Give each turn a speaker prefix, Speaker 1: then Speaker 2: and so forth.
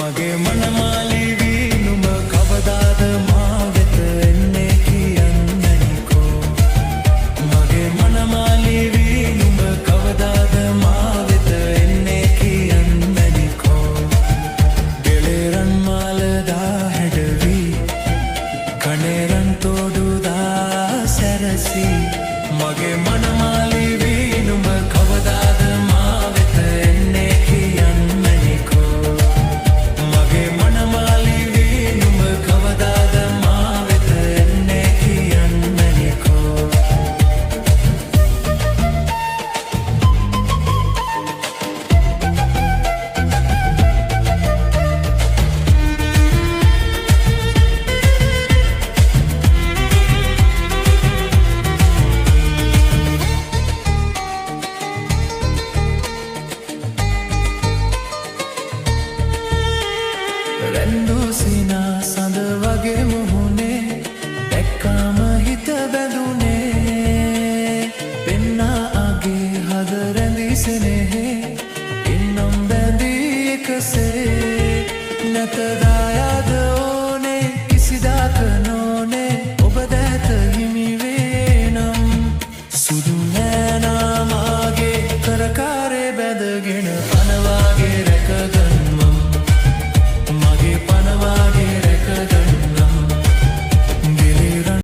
Speaker 1: මගේ මනමාලි නුඹ කවදාද මා වෙත එන්නේ කියන්නනිකෝ මගේ මනමාලි නුඹ කවදාද මා වෙත එන්නේ කියන්නනිකෝ ගෙලෙරන් මාලදා හැඩවි කණේරන් තෝඩුදා සැරසි මගේ මනමාලි නුඹ කවදාද මා වෙත එන්නේ කියන්නනිකෝ මගේ මනමාලි නුඹ කවදාද මා වෙත එන්නේ කියන්නනිකෝ රැන්දුසිනා සඳ වගේ මුහුණේ දැක්කාම හිත බැඳුනේ පෙන්නා අගේ හද රැඳී සෙනෙහේ ඉන්නම් බැඳී එකසේ නැතද